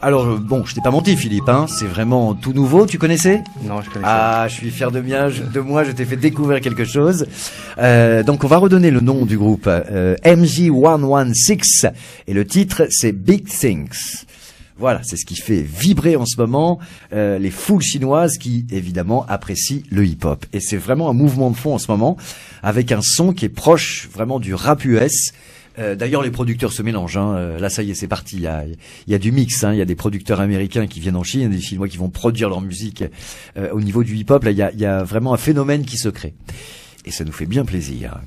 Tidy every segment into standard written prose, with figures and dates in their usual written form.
Alors, bon, je t'ai pas menti, Philippe, hein, c'est vraiment tout nouveau. Tu connaissais? Non, je connais Ah, je suis fier de moi, je t'ai fait découvrir quelque chose. Donc, on va redonner le nom du groupe, MJ116, et le titre, c'est Big Things. Voilà, c'est ce qui fait vibrer en ce moment les foules chinoises qui, évidemment, apprécient le hip-hop. Et c'est vraiment un mouvement de fond en ce moment, avec un son qui est proche vraiment du rap US. D'ailleurs, les producteurs se mélangent. Hein. Là, ça y est, c'est parti. Il y a du mix. Hein. Il y a des producteurs américains qui viennent en Chine, des Chinois qui vont produire leur musique au niveau du hip-hop. Là, il y a vraiment un phénomène qui se crée. Et ça nous fait bien plaisir.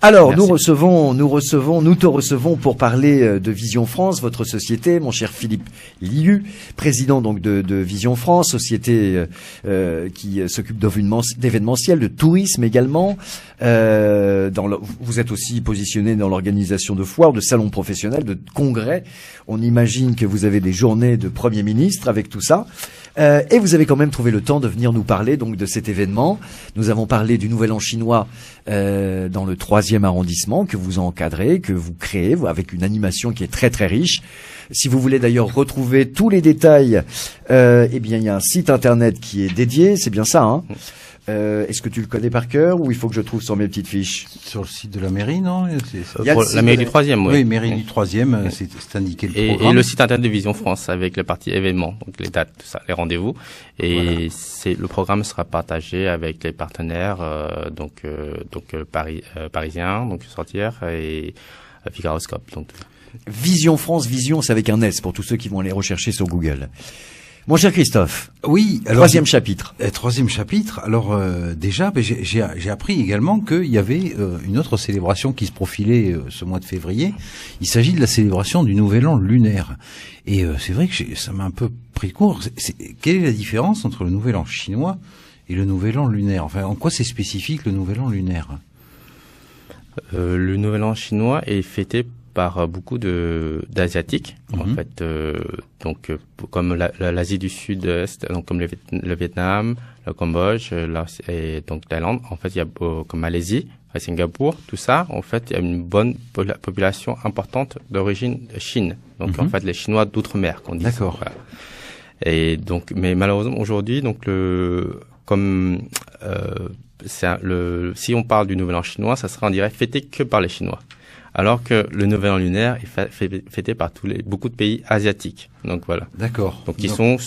Alors, nous te recevons pour parler de Vision France, votre société, mon cher Philippe Liu, président donc de Vision France, société qui s'occupe d'événementiel, de tourisme également. Vous êtes aussi positionné dans l'organisation de foires, de salons professionnels, de congrès. On imagine que vous avez des journées de Premier ministre avec tout ça. Et vous avez quand même trouvé le temps de venir nous parler donc de cet événement. Nous avons parlé du Nouvel An chinois dans le 3e arrondissement que vous encadrez, que vous créez avec une animation qui est très très riche. Si vous voulez d'ailleurs retrouver tous les détails, eh bien il y a un site internet qui est dédié, c'est bien ça, hein? Est-ce que tu le connais par cœur ou il faut que je trouve sur mes petites fiches? Sur le site de la mairie, non? La mairie du 3e, oui. Oui, mairie du 3e, c'est indiqué le programme. Et le site internet de Vision France avec la partie événements, donc les dates, tout ça, les rendez-vous. Et voilà. Le programme sera partagé avec les partenaires, parisiens, donc Sortir et Figaroscope. Donc. Vision France, Vision, c'est avec un S pour tous ceux qui vont aller rechercher sur Google. Mon cher Christophe, oui, alors, troisième chapitre. Troisième chapitre. Alors déjà, j'ai appris également qu'il y avait une autre célébration qui se profilait ce mois de février. Il s'agit de la célébration du Nouvel An lunaire. Et c'est vrai que ça m'a un peu pris de court. Quelle est la différence entre le Nouvel An chinois et le Nouvel An lunaire? Enfin, en quoi c'est spécifique le Nouvel An lunaire? Le Nouvel An chinois est fêté par beaucoup d'asiatiques en fait, donc comme l'Asie du Sud-Est, donc comme le Vietnam, le Cambodge, et donc Thaïlande. En fait, il y a comme Malaisie, Singapour, tout ça. En fait, il y a une bonne population importante d'origine Chine. Donc en fait, les Chinois d'outre-mer qu'on dit. D'accord. Voilà. Et donc, mais malheureusement aujourd'hui, donc si on parle du Nouvel An chinois, ça sera en direct fêté que par les Chinois. Alors que le Nouvel An lunaire est fêté par beaucoup de pays asiatiques. Donc voilà. D'accord. Donc qui sont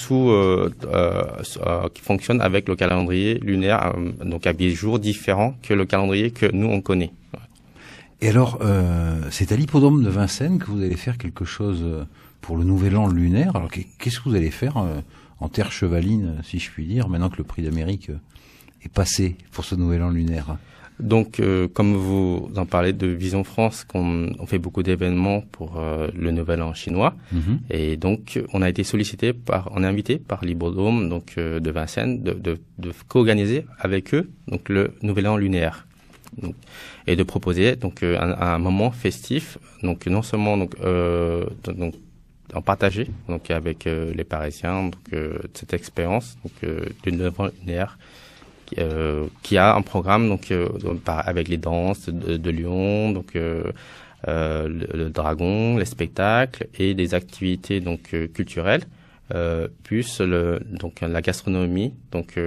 qui fonctionnent avec le calendrier lunaire, donc à des jours différents que le calendrier que nous on connaît. Et alors, c'est à l'hippodrome de Vincennes que vous allez faire quelque chose pour le Nouvel An lunaire. Alors qu'est-ce que vous allez faire en terre chevaline, si je puis dire, maintenant que le prix d'Amérique est passé pour ce Nouvel An lunaire? Donc, comme vous en parlez de Vision France, on fait beaucoup d'événements pour le Nouvel An chinois, et donc on a été on est invité par l'hippodrome donc de Vincennes de co-organiser avec eux donc le Nouvel An lunaire, donc, et de proposer donc un moment festif, donc non seulement donc en partager donc avec les Parisiens donc cette expérience donc du Nouvel An lunaire. Qui a un programme donc avec les danses de Lyon, donc le dragon, les spectacles et des activités donc culturelles, plus donc la gastronomie donc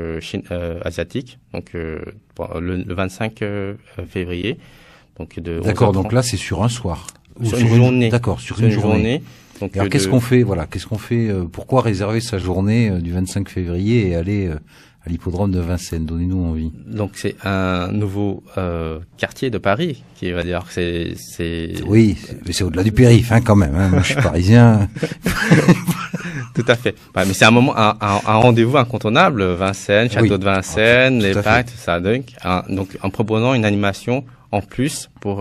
asiatique, donc le 25 février. Donc d'accord, donc là c'est sur un soir. Sur une journée. D'accord, sur une journée. Donc, alors qu'est-ce qu'on fait? Voilà, qu'est-ce qu'on fait? Pourquoi réserver sa journée du 25 février et aller à l'hippodrome de Vincennes? Donnez-nous envie. Donc c'est un nouveau quartier de Paris qui va dire que c'est. Oui, mais c'est au-delà du périph' quand même. Moi je suis parisien. Tout à fait. Mais c'est un rendez-vous incontournable. Vincennes, château de Vincennes, les parcs, tout ça. Donc en proposant une animation en plus pour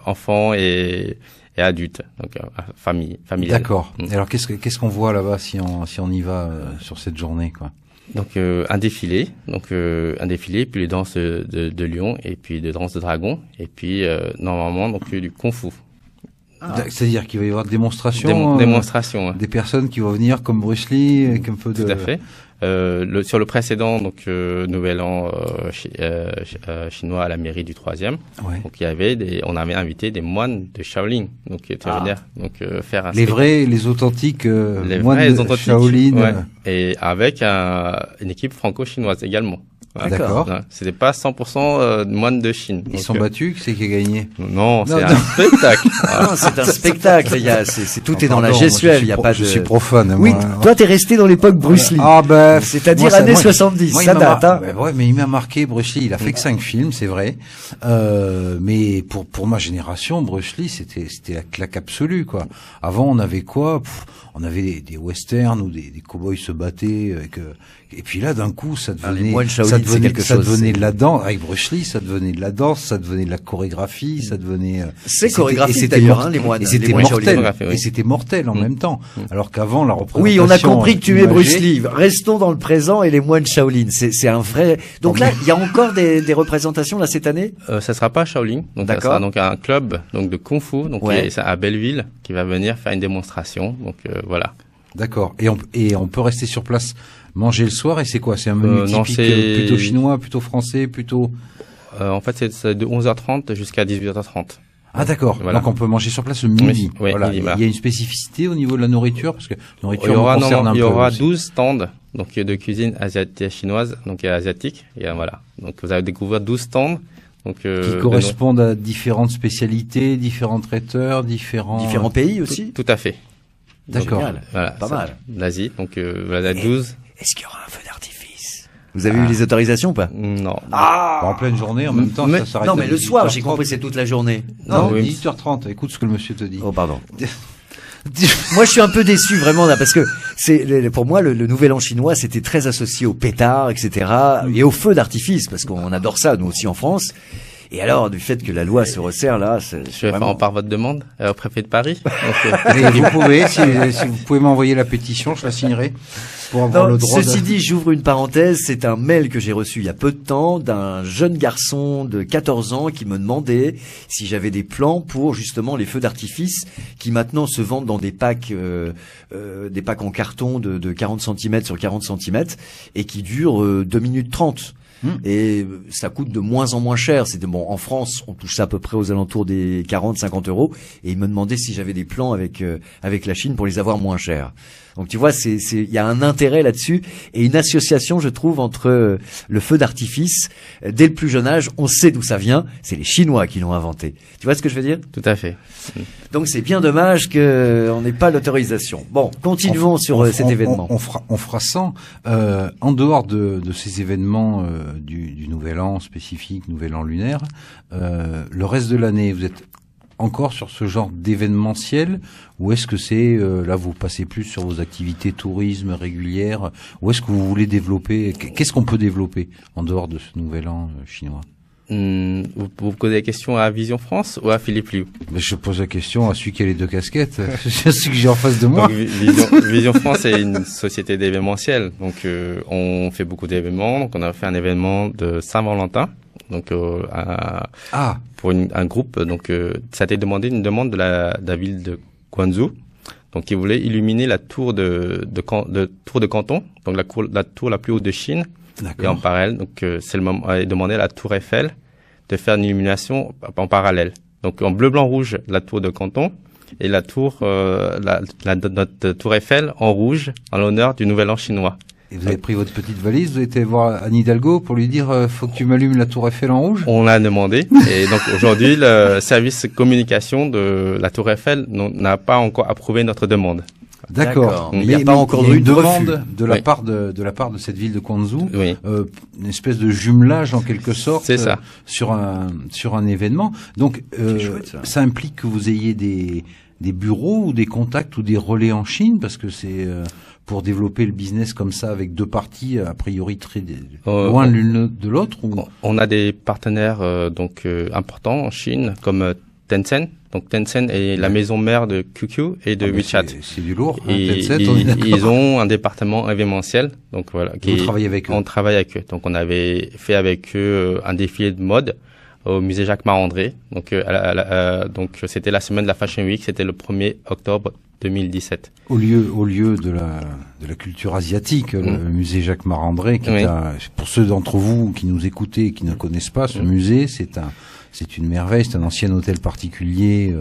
enfants et adultes, donc famille. D'accord. Et alors qu'est-ce qu'on voit là-bas si on y va sur cette journée, quoi? Donc un défilé, puis les danses de lion et puis des danses de dragon et puis normalement donc du kung-fu. C'est-à-dire qu'il va y avoir des démonstrations, démonstrations, des personnes qui vont venir comme Bruce Lee, avec un peu de. Tout à fait. Sur le précédent, donc Nouvel An chinois à la mairie du 3e, donc on avait invité des moines de Shaolin, donc qui étaient venus faire un les authentiques moines de Shaolin, et avec une équipe franco-chinoise également. D'accord. C'était pas 100% moines de Chine. Ils sont battus, qui c'est qui a gagné? Non, c'est un spectacle. Non, c'est un spectacle. Tout est dans la gestuelle. Il y a pas de. Je suis profane. Oui, toi t'es resté dans l'époque Bruce Lee. C'est-à-dire années 70. Ça date, hein. Ouais, mais il m'a marqué, Bruce Lee. Il a fait que 5 films, c'est vrai. Mais pour ma génération, Bruce Lee, c'était la claque absolue, quoi. Avant, on avait quoi? On avait des westerns où des cow-boys se battaient et puis là, d'un coup, ça devenait de la danse. Avec Bruce Lee, ça devenait de la danse, ça devenait de la chorégraphie, ça devenait. C'est chorégraphique d'ailleurs, les moines. Et c'était mortel. Et c'était mortel en même temps. Alors qu'avant, la représentation. Oui, on a compris que tu es Bruce Lee. Restons dans le présent et les moines Shaolin. C'est un vrai. Donc là, il y a encore des représentations là cette année. Ça sera pas Shaolin. Donc ça sera donc un club donc de Kung Fu donc à Belleville qui va venir faire une démonstration. Donc voilà. D'accord. Et on peut rester sur place. Manger le soir, et c'est quoi? C'est un menu typique plutôt chinois, plutôt français, plutôt... en fait, c'est de 11h30 jusqu'à 18h30. Ah d'accord, voilà. Donc on peut manger sur place le midi. Oui, voilà. Midi, il y a une spécificité au niveau de la nourriture, parce que la nourriture concerne un peu. Il y aura 12 stands donc de cuisine asiatique chinoise, donc asiatique, et voilà. Donc vous allez découvrir 12 stands. Donc, qui correspondent à différentes spécialités, différents traiteurs, différents pays aussi. Tout à fait. D'accord. Voilà, pas mal. L'Asie, donc voilà 12. Est-ce qu'il y aura un feu d'artifice? Vous avez eu les autorisations ou pas? Non. En pleine journée, en même temps, ça s'arrête. Non, mais le soir, j'ai compris, c'est toute la journée. Non, 18h30. Écoute ce que le monsieur te dit. Oh, pardon. Moi, je suis un peu déçu vraiment là, parce que pour moi le Nouvel An chinois, c'était très associé aux pétards, etc., et aux feux d'artifice, parce qu'on adore ça nous aussi en France. Et alors, du fait que la loi se resserre là, je vais faire en part votre demande au préfet de Paris. Donc, et vous pouvez, si vous pouvez m'envoyer la pétition, je la signerai pour avoir le droit. Ceci dit, j'ouvre une parenthèse. C'est un mail que j'ai reçu il y a peu de temps d'un jeune garçon de 14 ans qui me demandait si j'avais des plans pour justement les feux d'artifice qui maintenant se vendent dans des packs en carton de 40 cm sur 40 cm et qui durent 2 minutes 30. Et ça coûte de moins en moins cher. C'était bon, en France, on touche ça à peu près aux alentours des 40-50 €. Et il me demandait si j'avais des plans avec la Chine pour les avoir moins chers. Donc tu vois, il y a un intérêt là-dessus et une association, je trouve, entre le feu d'artifice. Dès le plus jeune âge, on sait d'où ça vient. C'est les Chinois qui l'ont inventé. Tu vois ce que je veux dire? Tout à fait. Donc c'est bien dommage qu'on n'ait pas l'autorisation. Bon, continuons sur cet événement. On fera 100. En dehors de ces événements du Nouvel An spécifique, Nouvel An lunaire, le reste de l'année, vous êtes encore sur ce genre d'événementiel, ou est-ce que c'est là vous passez plus sur vos activités tourisme régulières, ou est-ce que vous voulez développer, qu'est-ce qu'on peut développer en dehors de ce Nouvel An chinois? Vous posez la question à Vision France ou à Philippe Liu? Mais je pose la question à celui qui a les deux casquettes, celui que j'ai en face de moi. Donc, Vision France est une société d'événementiel, donc on fait beaucoup d'événements. Donc on a fait un événement de Saint-Valentin. Donc pour un groupe, donc ça a été une demande de la ville de Guangzhou, donc qui voulait illuminer la tour de Canton, donc la tour la plus haute de Chine. Et en parallèle, donc c'est le moment a demandé à la tour Eiffel de faire une illumination en parallèle. Donc en bleu, blanc, rouge la tour de Canton et la tour notre tour Eiffel en rouge en l'honneur du Nouvel An chinois. Et vous avez pris votre petite valise, vous avez été voir Anne Hidalgo pour lui dire faut que tu m'allumes la tour Eiffel en rouge? On l'a demandé et donc aujourd'hui le service communication de la tour Eiffel n'a pas encore approuvé notre demande. D'accord. Il n'y a pas encore eu une demande de la part de cette ville de Guangzhou, une espèce de jumelage en quelque sorte. C'est ça. Sur un événement. Donc chouette, ça implique que vous ayez des bureaux ou des contacts ou des relais en Chine, parce que c'est pour développer le business comme ça avec deux parties a priori très loin l'une de l'autre. On a des partenaires importants en Chine comme Tencent. Donc Tencent est la maison mère de QQ et de WeChat. C'est du lourd. Et ils ont un département événementiel. Donc voilà. Vous travaillez avec eux. On travaille avec eux. Donc on avait fait avec eux un défilé de mode au musée Jacques Marandré. Donc, donc c'était la semaine de la Fashion Week, c'était le 1er octobre 2017. Au lieu de la culture asiatique, le musée Jacques Marandré, qui est pour ceux d'entre vous qui nous écoutez et qui ne connaissent pas ce musée, c'est une merveille, c'est un ancien hôtel particulier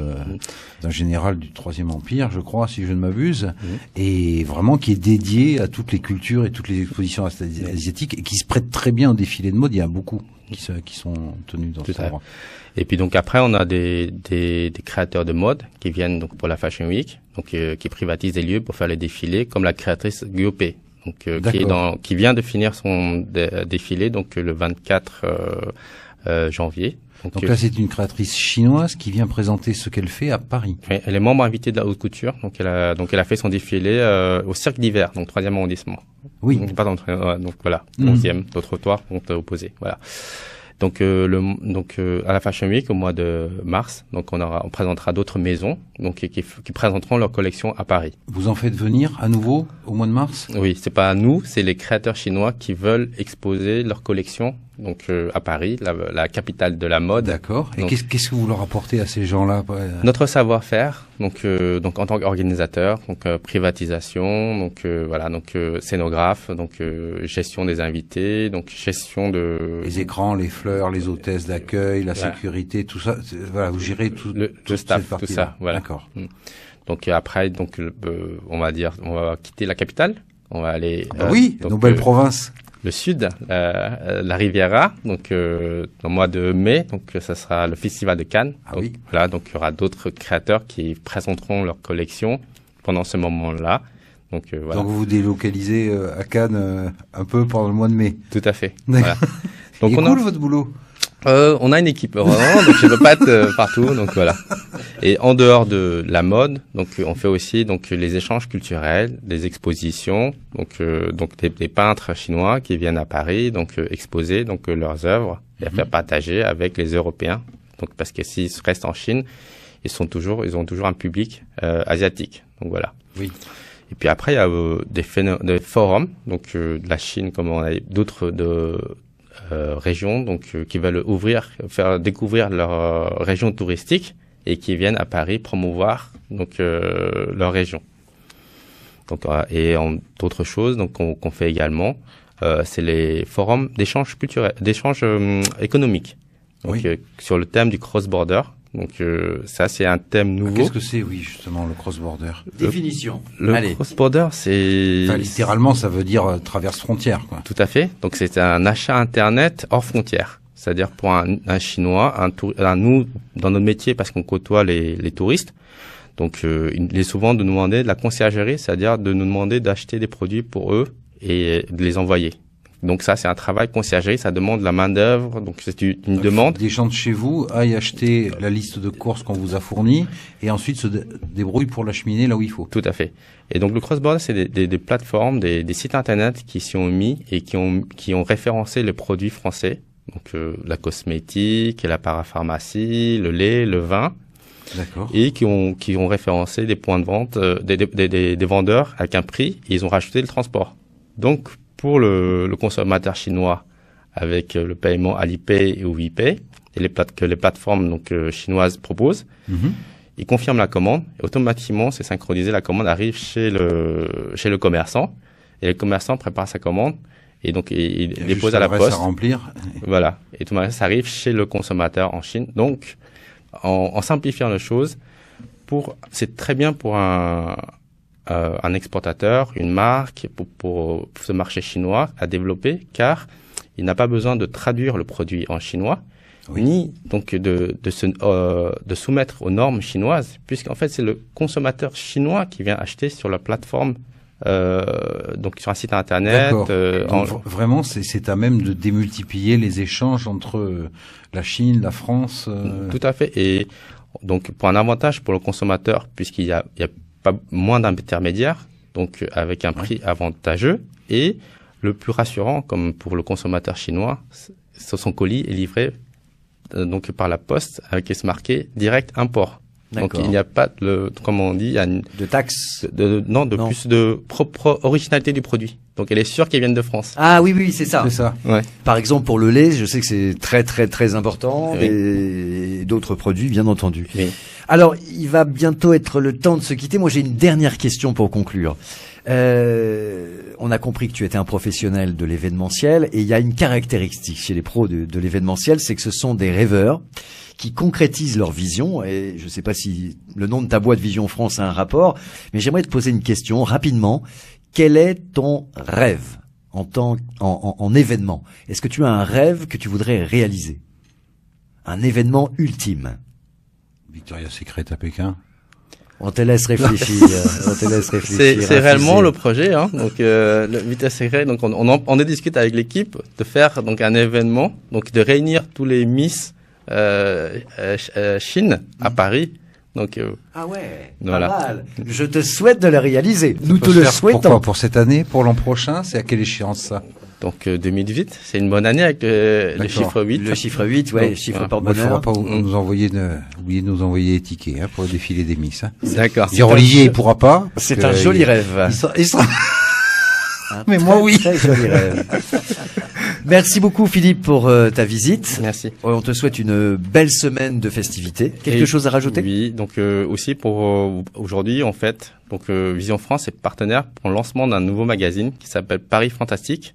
d'un général du Troisième Empire, je crois, si je ne m'abuse, et vraiment qui est dédié à toutes les cultures et toutes les expositions asiatiques et qui se prête très bien au défilé de mode. Il y a beaucoup qui sont tenus dans cet endroit. Et puis donc après, on a des créateurs de mode qui viennent donc pour la Fashion Week, donc qui privatisent des lieux pour faire les défilés, comme la créatrice Guopé, donc qui vient de finir son défilé donc le 24 janvier. Donc là, c'est une créatrice chinoise qui vient présenter ce qu'elle fait à Paris. Oui, elle est membre invitée de la haute couture, donc elle a fait son défilé au Cirque d'hiver, donc 3e arrondissement. Oui. Pardon, donc voilà, 11e, au trottoir, donc opposé, voilà. Donc à la Fashion Week au mois de mars, donc on présentera d'autres maisons donc qui présenteront leur collection à Paris. Vous en faites venir à nouveau au mois de mars? Oui, c'est pas nous, c'est les créateurs chinois qui veulent exposer leur collection donc à Paris, la capitale de la mode. D'accord. Et qu'est-ce que vous leur apportez à ces gens-là? Notre savoir-faire, donc en tant qu'organisateur, donc privatisation, donc voilà, donc scénographe, donc gestion des invités, donc gestion de les écrans, les fleurs, les hôtesses d'accueil, la sécurité, tout ça. Voilà, vous gérez tout le staff, tout ça. Voilà. D'accord. Donc après, donc on va quitter la capitale, on va aller. Oui, nos belles provinces. Le sud, la Riviera, donc au mois de mai, donc ça sera le Festival de Cannes. Ah donc, oui. Voilà, donc il y aura d'autres créateurs qui présenteront leur collection pendant ce moment-là. Donc voilà. Donc vous vous délocalisez à Cannes un peu pendant le mois de mai. Tout à fait. Voilà. Donc cool votre boulot. On a une équipe vraiment, donc je peux pas être partout, donc voilà. Et en dehors de la mode, donc on fait aussi donc les échanges culturels, des expositions, donc des peintres chinois qui viennent à Paris, donc exposer donc leurs œuvres et faire partager avec les Européens. Donc parce que s'ils restent en Chine, ils ont toujours un public asiatique. Donc voilà. Oui. Et puis après il y a des forums, donc de la Chine comme on a d'autres régions donc qui veulent faire découvrir leur région touristique et qui viennent à Paris promouvoir donc leur région. Donc et d'autres choses donc qu'on fait également c'est les forums d'échange culturel, d'échange économique. Donc sur le thème du cross-border. Donc ça c'est un thème nouveau. Qu'est-ce que c'est justement le cross-border? Définition. Le cross-border c'est littéralement ça veut dire traverse frontière quoi. Tout à fait. Donc c'est un achat internet hors frontière. C'est-à-dire pour un Chinois, nous dans notre métier parce qu'on côtoie les touristes. Donc il est souvent de nous demander de la conciergerie, c'est-à-dire de nous demander d'acheter des produits pour eux et de les envoyer. Donc ça, c'est un travail conciergerie, ça demande la main-d'œuvre, donc c'est une demande. Des gens de chez vous aillent acheter la liste de courses qu'on vous a fournie et ensuite se débrouillent pour l'acheminer là où il faut. Tout à fait. Et donc le cross-border, c'est des plateformes, des sites internet qui s'y ont mis et qui ont référencé les produits français, donc la cosmétique, la parapharmacie, le lait, le vin. D'accord. Et qui ont référencé des points de vente, des vendeurs avec un prix et ils ont rajouté le transport. Donc pour le consommateur chinois avec le paiement Alipay ou WePay et que les plateformes donc chinoises proposent, il confirme la commande et automatiquement c'est synchronisé, la commande arrive chez le commerçant et le commerçant prépare sa commande et donc il dépose à la poste. À remplir. Voilà, et tout ça arrive chez le consommateur en Chine. Donc en simplifiant les choses, c'est très bien pour un exportateur, une marque, pour ce marché chinois à développer, car il n'a pas besoin de traduire le produit en chinois, ni donc de soumettre aux normes chinoises, puisqu'en fait c'est le consommateur chinois qui vient acheter sur la plateforme, donc sur un site internet. Donc, vraiment, c'est à même de démultiplier les échanges entre la Chine, la France. Tout à fait. Et donc pour un avantage pour le consommateur, puisqu'il y a pas moins d'intermédiaires, donc avec un prix avantageux, et le plus rassurant, comme pour le consommateur chinois, son colis est livré donc par la poste avec ce marqué direct import. Donc il n'y a pas comme on dit, il y a de taxes. Non, plus de propre originalité du produit. Donc elle est sûre qu'elle vienne de France. Ah oui, c'est ça. C'est ça. Ouais. Par exemple, pour le lait, je sais que c'est très très très important, Oui. et d'autres produits, bien entendu. Oui. Alors, il va bientôt être le temps de se quitter. Moi, j'ai une dernière question pour conclure. On a compris que tu étais un professionnel de l'événementiel, et il y a une caractéristique chez les pros de l'événementiel, c'est que ce sont des rêveurs qui concrétisent leur vision. Et je ne sais pas si le nom de ta boîte Vision France a un rapport, mais j'aimerais te poser une question rapidement. Quel est ton rêve en événement? Est-ce que tu as un rêve que tu voudrais réaliser? Un événement ultime? Victoria's Secret à Pékin. On te laisse réfléchir. C'est réellement le projet, hein. Donc le Victoria's Secret. Donc on discute avec l'équipe de faire donc un événement, donc de réunir tous les Miss Chine à Paris. Donc ah ouais, voilà. Pas mal. Je te souhaite de le réaliser. Nous te Faut le faire souhaitons. Pourquoi? Pour cette année, pour l'an prochain, c'est à quelle échéance ça? Donc 2008, c'est une bonne année avec le D'accord. chiffre 8. Le chiffre 8, ouais, Donc, chiffre voilà. porte-bonheur. Il faudra pas nous envoyer oublier de nous envoyer les tickets pour le défilé des Miss. Hein. D'accord. Dire Olivier, il pourra pas. parce C'est que, un joli rêve. il sera... Un Mais très, moi, oui. Très joli rêve. Merci beaucoup Philippe pour ta visite. Merci. On te souhaite une belle semaine de festivités. Quelque chose à rajouter? Oui, donc aussi pour aujourd'hui en fait, donc Vision France est partenaire pour le lancement d'un nouveau magazine qui s'appelle Paris Fantastique,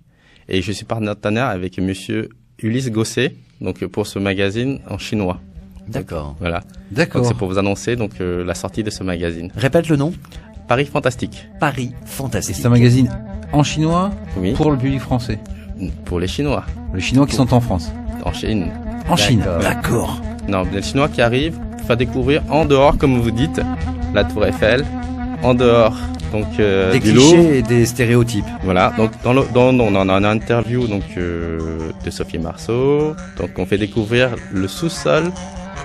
et je suis partenaire avec monsieur Ulysse Gosset, donc pour ce magazine en chinois. D'accord. Voilà. D'accord. Donc c'est pour vous annoncer donc la sortie de ce magazine. Répète le nom. Paris Fantastique. Paris Et Fantastique. c'est un magazine en chinois Oui. pour le public français. Pour les Chinois. Les Chinois qui sont en France. En Chine. En Chine. D'accord. D'accord. Non, les Chinois qui arrivent pour faire découvrir en dehors, comme vous dites, la Tour Eiffel, en dehors donc Des du Louvre. clichés et des stéréotypes. Voilà, donc on a un interview donc de Sophie Marceau. Donc on fait découvrir le sous-sol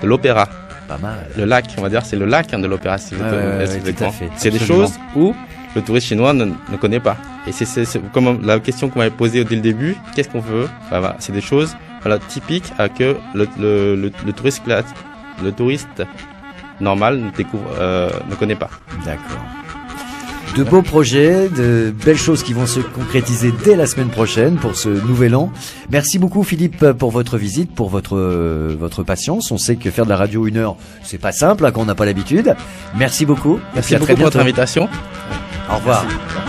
de l'opéra. Pas mal. Le lac, on va dire, c'est le lac de l'opéra, si vous Ouais, tout à fait. C'est des Absolument. choses où le touriste chinois ne connaît pas. Et c'est comme la question qu'on m'avait posée dès le début, qu'est-ce qu'on veut? Voilà, c'est des choses typiques à que le touriste normal ne connaît pas. D'accord. De beaux projets, de belles choses qui vont se concrétiser dès la semaine prochaine pour ce nouvel an. Merci beaucoup Philippe pour votre visite, pour votre patience. On sait que faire de la radio 1 heure, c'est pas simple quand on n'a pas l'habitude. Merci beaucoup. Merci à très beaucoup pour votre bientôt. invitation. Au revoir. Merci.